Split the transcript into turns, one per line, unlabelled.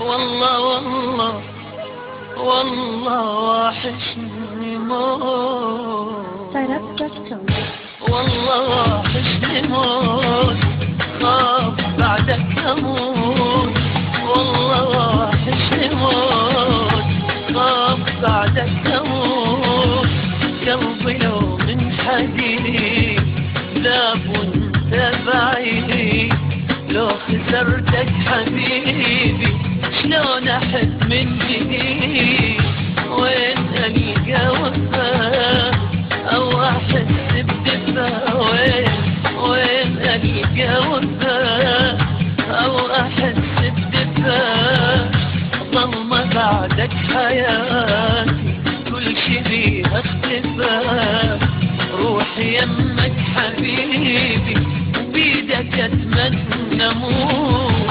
والله والله والله وحشني موت، والله وحشني موت، خاف بعدك أموت، والله وحشني موت، خاف بعدك أموت، قلبي لو من حديد ذاب وانت بعيد، لو خسرتك حبيبي شلون أحس من جديد، وين ألقى وفاء أو أحس بدفا، وين ألقى وفاء أو أحس بدفا، ظلمة بعدك حياتي كل شي بيها اختفى، روحي يمك حبيبي وبيدك أتمنى موت.